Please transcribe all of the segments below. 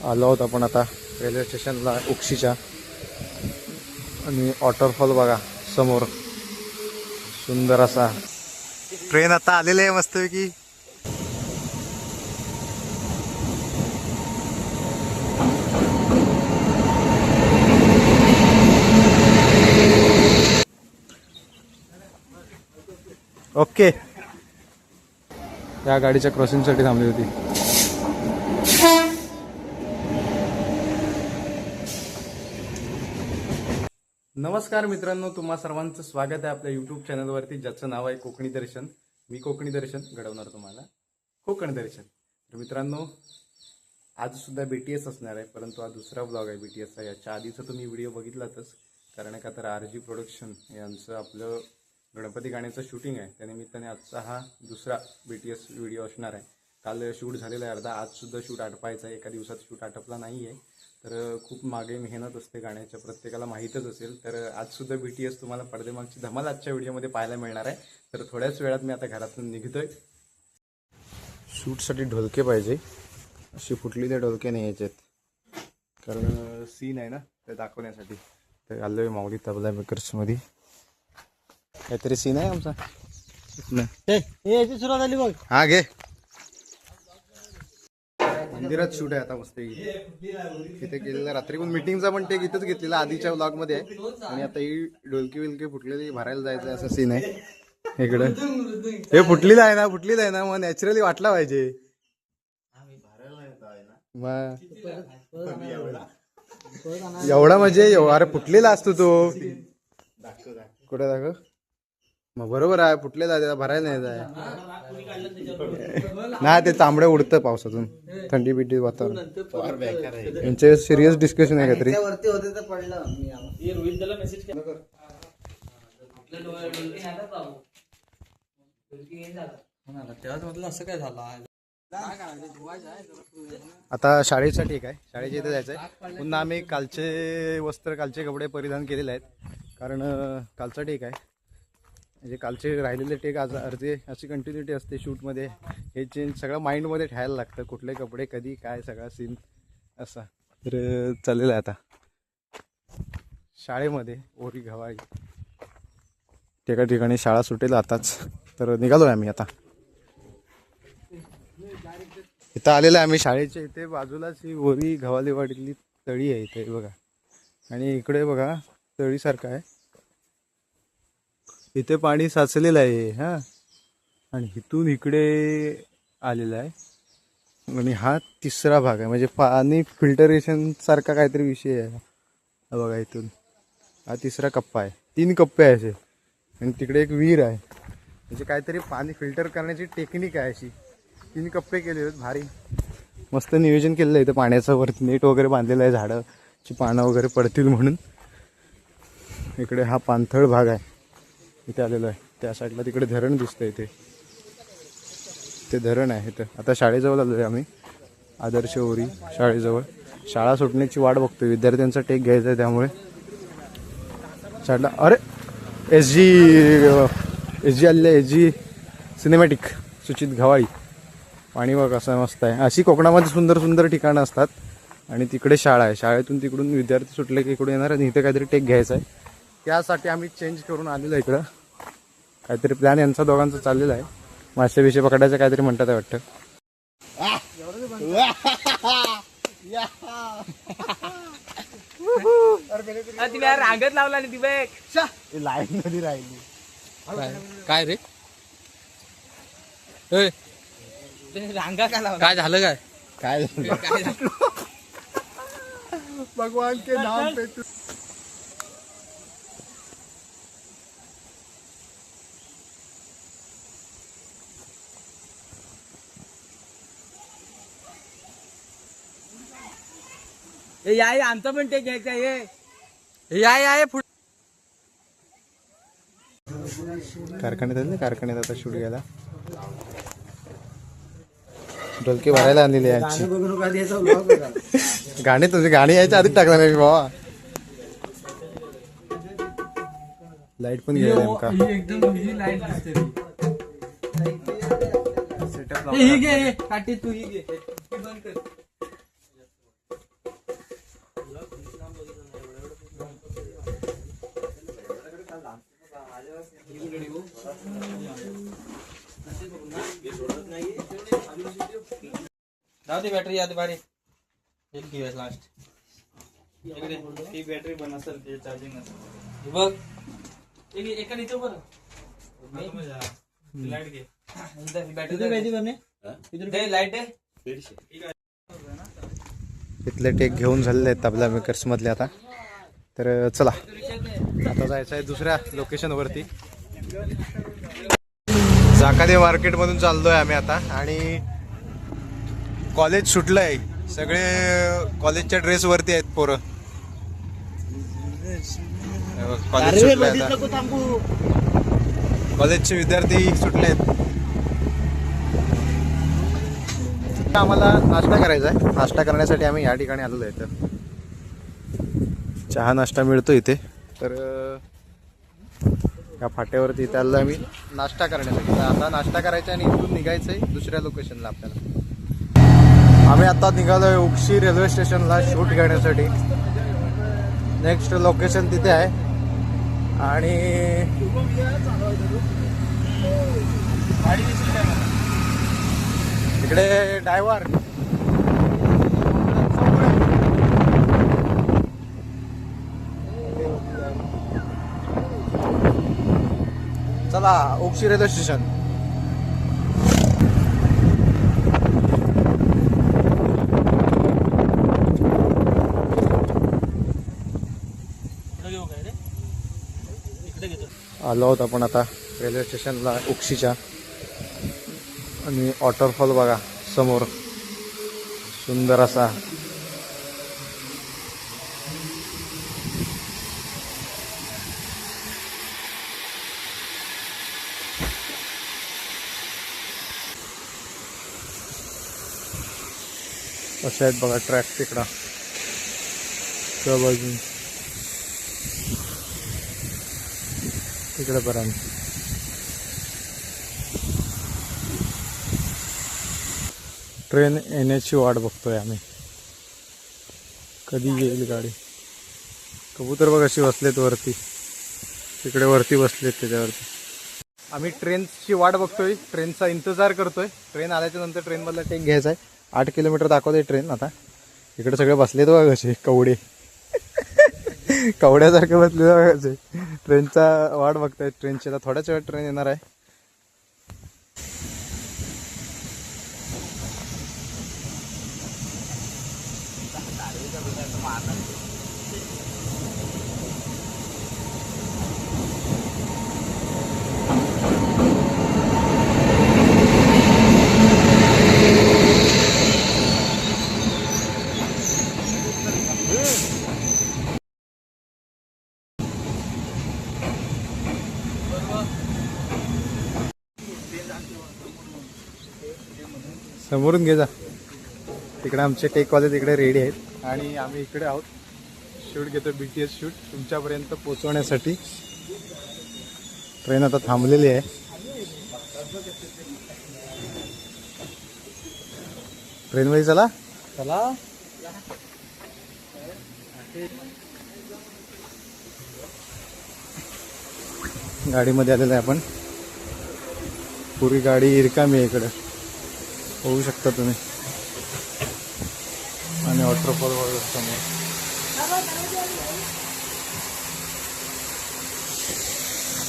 आलो आहोत आपण आता रेल्वे स्टेशनला उक्षीच्या. आणि वॉटरफॉल बघा समोर, सुंदर असा. ट्रेन आता आलेली आहे मस्तपैकी. ओके, या गाडीच्या क्रॉसिंगसाठी थांबली होती. नमस्कार मित्रांनो, तुम्हा सर्वांचं स्वागत आहे आपल्या यूट्यूब चॅनलवरती, ज्याचं नाव आहे कोकणी दर्शन. मी कोकणी दर्शन घडवणार तुम्हाला कोकण दर्शन. तर मित्रांनो, आज सुद्धा BTS असणार आहे, परंतु हा दुसरा ब्लॉग आहे BTSचा. याच्या आधीचा तुम्ही व्हिडिओ बघितलातच, कारण का तर RG प्रोडक्शन यांचं आपलं गणपती गाण्याचं शूटिंग आहे, त्यानिमित्ताने आजचा हा दुसरा BTS व्हिडिओ असणार आहे. काल शूट झालेला आहे अर्धा, आज सुद्धा शूट आटपायचं आहे. एका दिवसात शूट आटपला नाही आहे, तर खूप मागे मेहनत असते गाण्याच्या, प्रत्येकाला माहीतच असेल. तर आज सुद्धा BTS तुम्हाला पडदेमागची धमाल आजच्या व्हिडिओमध्ये पाहायला मिळणार आहे. तर थोड्याच वेळात मी आता घरातून निघतोय. शूटसाठी ढोलके पाहिजे, अशी फुटलेले ढोलके नाही यायचेत, कारण सीन आहे ना ते दाखवण्यासाठी. तर आलोय माऊली तबला मेकर्समध्ये. काहीतरी सीन आहे आमचा. सुरुवात झाली बघ. हा घे. मंदिरात शूट आहे आता मस्त. तिथे गेलेला रात्री पण मीटिंगचा पण टेक इथंच घेतलेला, आधीच्या व्लॉग मध्ये आहे. आणि आता ही ढोलकी विलकी फुटलेली भरायला जायचं असं सीन आहे इकडं. हे फुटलेलं आहे ना, मग नॅचरली वाटला पाहिजे. एवढा म्हणजे अरे फुटलेला असतो तो. कुठे दाखव. मग बरोबर आहे, फुटलेला आहे, त्याला भरायला नाही जाय. नाही, ते तांबडे उडतं पावसातून, थंडी बिटी वातावरण. यांचे सिरियस डिस्कशन आहे काहीतरी. आता शाळेसाठी काय, शाळेच्या इथे जायचंय. पुन्हा आम्ही कालचे वस्त्र, कालचे कपडे परिधान केलेले आहेत, कारण कालचा टेक आहे. म्हणजे कालचे राहिलेले टेक आज अर्धे अशी कंटिन्युटी असते शूटमध्ये. हे चेंज सगळं माइंडमध्ये ठेवायला लागतं, कुठले कपडे कधी काय सगळा सीन असा. तर चाललेलं आहे आता शाळेमध्ये ओरी घवाई. एका ठिकाणी शाळा सुटेल आताच, तर निघालो आहे आम्ही आता. इथं आलेलं आहे आम्ही शाळेच्या इथे. बाजूलाच ही ओरी घवालेवाडीतली तळी आहे इथे बघा, आणि इकडे बघा तळीसारखं आहे. इथे पाणी साचलेलं आहे हा, आणि इथून इकडे आलेलं आहे. आणि हा तिसरा भाग आहे, म्हणजे पाणी फिल्टरेशन सारखा काहीतरी विषय आहे बघा. इथून हा तिसरा कप्पा आहे, 3 कप्पे आहे असे. आणि तिकडे एक विहीर आहे, म्हणजे काहीतरी पाणी फिल्टर करण्याची टेक्निक आहे अशी. 3 कप्पे केले आहेत, भारी मस्त नियोजन केलेलं आहे इथं पाण्याचं. वरती नेट वगैरे बांधलेलं आहे, झाडाची पानं वगैरे पडतील म्हणून. इकडे हा पाणथळ भाग आहे, इथे आलेलो आहे. त्या साईडला तिकडे धरण दिसतं, इथे ते धरण आहे इथं. आता शाळेजवळ आलो आहे आम्ही, आदर्श ओरी शाळेजवळ. शाळा सुटण्याची वाट बघतोय, विद्यार्थ्यांचा टेक घ्यायचा आहे, त्यामुळे शाळेला. अरे एस जी आलेलं आहे, SG सिनेमॅटिक सुचित घवाळी. पाणी बघ असं मस्त आहे. अशी कोकणामध्ये सुंदर सुंदर ठिकाणं असतात. आणि तिकडे शाळा आहे, शाळेतून तिकडून विद्यार्थी सुटले की इकडून येणार, आणि इथे काहीतरी टेक घ्यायचा आहे. त्यासाठी आम्ही चेंज करून आलेलो आहे इकडं. काहीतरी प्लॅन यांचा दोघांचा चाललेला आहे. मासे विषय पकडायचं काहीतरी म्हणतात वाटतं. रांगत लावला ती बॅग लाईन मध्ये राहिली. काय रे रांगा का लावला? काय झालं काय भगवान के नाम पे तू. आमचा पण टेक घ्यायचा आहे. या कारखान्यात आता शूट घ्यायला ढोलके भरायला आणलेली आहे. गाणी यायच्या आधीच टाकला नाही बाबा. लाईट पण घ्यायला नेमका. एकदम ही लाईट दिसते. सेटअप ही घे काठी, तू ही घे, बंद कर. जाऊ दे बॅटरी याद बारे एक घेऊया लास्ट इकडे ती बॅटरी पण असेल ते चार्जिंग असेल बघ एका इथे बरं लाईट घे बॅटरी लाईट आहे इथले टेक घेऊन झालेले आहेत तबला मेकर्स मधले आता. तर चला आता जायचं आहे दुसऱ्या लोकेशनवरती. जाकादे मार्केटमधून चाललोय आम्ही आता आणि कॉलेज सुटलं आहे. सगळे कॉलेजच्या ड्रेसवरती आहेत पोरं. कॉलेज सुटलंय आता. कॉलेजचे विद्यार्थी सुटले आहेत. आम्हाला नाश्ता करायचा आहे. नाश्ता करण्यासाठी आम्ही या ठिकाणी आलेलो आहे. तर चहा नाश्ता मिळतो इथे. तर या फाट्यावरती इथे आलो आम्ही नाश्ता करण्यासाठी. तर आता नाश्ता करायचा आणि इथून निघायचं आहे दुसऱ्या लोकेशनला आपल्याला. आम्ही आता निघालो आहे उक्षी रेल्वे स्टेशनला शूट घेण्यासाठी. नेक्स्ट लोकेशन तिथे आहे. आणि इकडे ड्रायव्हर चला उक्षी रेल्वे स्टेशन. आलो आहोत आपण आता रेल्वे स्टेशनला उक्षीच्या. आणि वॉटरफॉल बघा समोर सुंदर असा. असे आहेत बघा ट्रॅक तिकडा त्या बाजून तिकडे पर्यंत. ट्रेन येण्याची वाट बघतोय आम्ही. कधी येईल गाडी. कबूतर बघ अशी बसलेत वरती. तिकडे वरती बसलेत त्याच्यावरती. आम्ही ट्रेनची वाट बघतोय. ट्रेनचा इंतजार करतोय. ट्रेन आल्याच्या नंतर ट्रेनमधला टेक घ्यायचा आहे. 8 किलोमीटर दाखवते ट्रेन. आता इकडे सगळे बसलेत बघा कसे कवडे कवड्यासारखे बसले बघा कसे. ट्रेनचा वाट बघतायत ट्रेनची. आता थोड्याच वेळात ट्रेन येणार आहे. समोरून घे जा. तिकडे आमचे टेकवाले तिकडे रेडी आहेत आणि आम्ही इकडे आहोत. शूट घेतो BTS शूट तुमच्यापर्यंत पोहोचवण्यासाठी. ट्रेन आता थांबलेली आहे. ट्रेनमध्ये चला चला गाडीमध्ये आलेलं आहे आपण. पुरी गाडी रिकामी आहे इकडे होऊ शकता तुम्ही. आणि वॉटरफॉल वगैरे समोर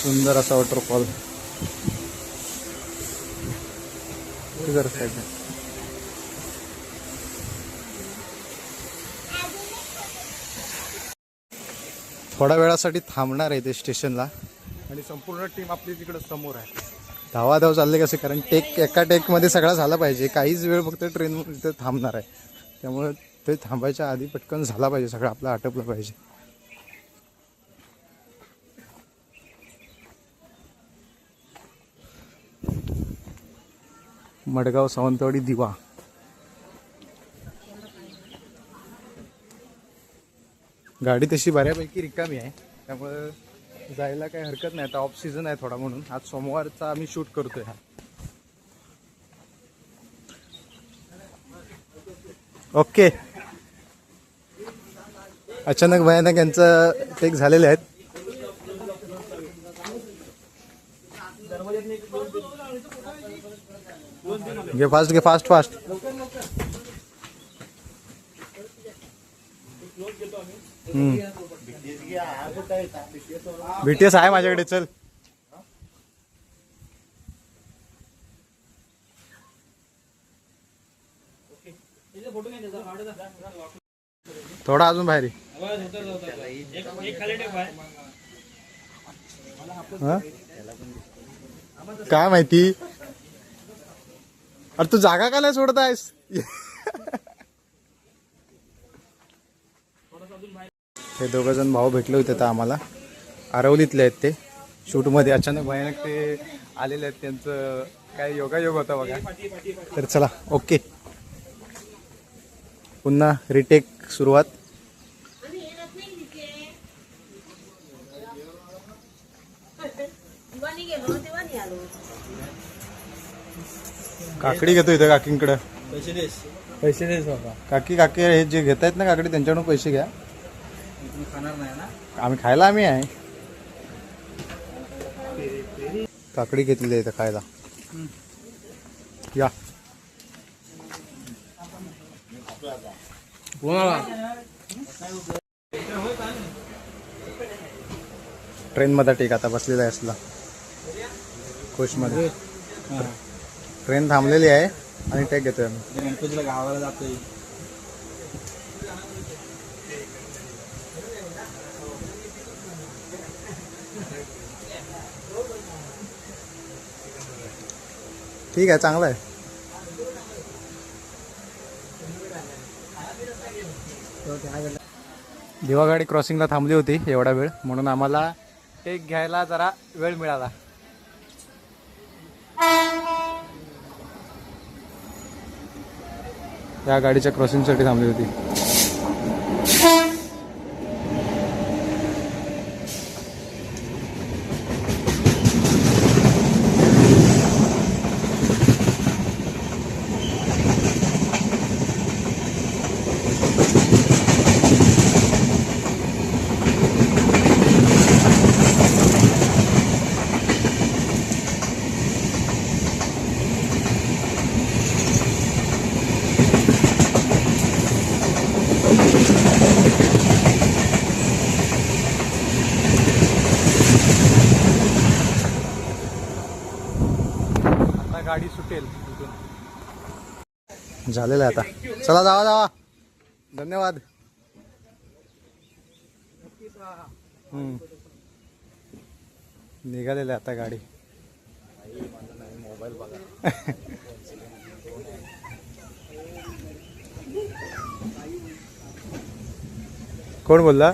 सुंदर असा वॉटरफॉल. थोड्या वेळासाठी थांबणार आहे ते स्टेशनला. आणि संपूर्ण टीम आपली तिकडे समोर आहे. धावाधाव चालले कसे. कारण एका टेकमध्ये सगळा झाला पाहिजे. काहीच वेळ फक्त ट्रेन तिथे थांबणार आहे. त्यामुळे ते थांबायच्या आधी पटकन झाला पाहिजे. सगळं आपलं आटपलं पाहिजे. मडगाव सावंतवाडी दिवा. गाडी तशी बऱ्यापैकी रिकामी आहे. त्यामुळे जायला काही हरकत नाही. आता ऑफ सीझन आहे थोडा म्हणून. आज सोमवारचा आम्ही शूट करतोय. ओके. अचानक भयानक यांचं टेक झालेले आहेत. घे फास्ट, घे फास्ट फास्ट. बीटीएस आहे माझ्याकडे, चल. थोडा अजून बाहेर ये. हा? काय माहिती. अरे तू जागा का नाही सोडत आहेस. हे दोघ जण भाऊ भेटले होते तर आम्हाला, आरवलीतले आहेत ते. शूटमध्ये अचानक भयानक ते आलेले आहेत, त्यांचं काय योगायोग होता बघा. तर चला ओके, पुन्हा रिटेक सुरुवात. काकडी घेतो इथं काकींकडं. पैसे देस बाबा. काकी हे जे घेत आहेत ना काकडी, त्यांच्याकडून पैसे घ्या. खाणार नाही ना आम्ही खायला आहे. काकडी घेतलेली आहे इथं खायला. या ट्रेन मध्ये टेक आता बसलेला आहे असला कोच मध्ये. ट्रेन थांबलेली आहे आणि टेक घेतोय आम्ही. गणपतीला गावाला जातोय. ठीक आहे, चांगलं आहे. देवागाडी क्रॉसिंगला थांबली होती एवढा वेळ, म्हणून आम्हाला टेक घ्यायला जरा वेळ मिळाला. या गाडीच्या क्रॉसिंगसाठी थांबली होती. गाडी सुटेल इथून. झालेलं आहे आता. चला जावा जावा. धन्यवाद. निघालेलं आहे आता गाडी. मोबाईल बघा. कोण बोलला.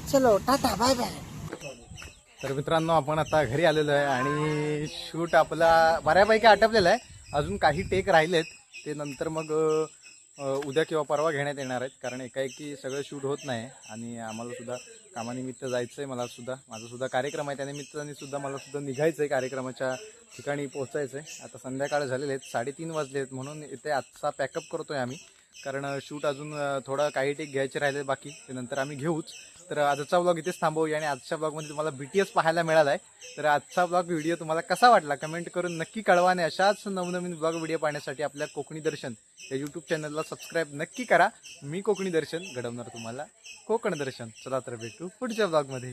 चलो टाटा बाय बाय. तर मित्रांनो, आपण आता घरी आलेलो आहे आणि शूट आपला बऱ्यापैकी आटपलेला आहे. अजून काही टेक राहिलेत, ते नंतर मग उद्या किंवा परवा घेण्यात येणार आहेत. कारण एकाएकी सगळं शूट होत नाही आणि आम्हाला सुद्धा कामानिमित्त जायचं आहे. माझा सुद्धा कार्यक्रम आहे, त्यानिमित्ताने सुद्धा मला सुद्धा निघायचं आहे, कार्यक्रमाच्या ठिकाणी पोहोचायचं आहे. आता संध्याकाळ झालेले आहेत, 3:30 वाजले आहेत, म्हणून इथे आजचा पॅकअप करतो आहे आम्ही. कारण शूट अजून थोडं काही टेक घ्यायचे राहिले बाकी, ते नंतर आम्ही घेऊच. तर आजचा ब्लॉग इथेच थांबवूया आणि आजच्या ब्लॉगमध्ये तुम्हाला BTS पाहायला मिळाला आहे. तर आजचा ब्लॉग व्हिडिओ तुम्हाला कसा वाटला कमेंट करून नक्की कळवा. आणि अशाच नवनवीन ब्लॉग व्हिडिओ पाहण्यासाठी आपल्या कोकणी दर्शन या यूट्यूब चॅनलला सबस्क्राईब नक्की करा. मी कोकणी दर्शन घडवणार तुम्हाला कोकण दर्शन. चला तर भेटू पुढच्या ब्लॉगमध्ये.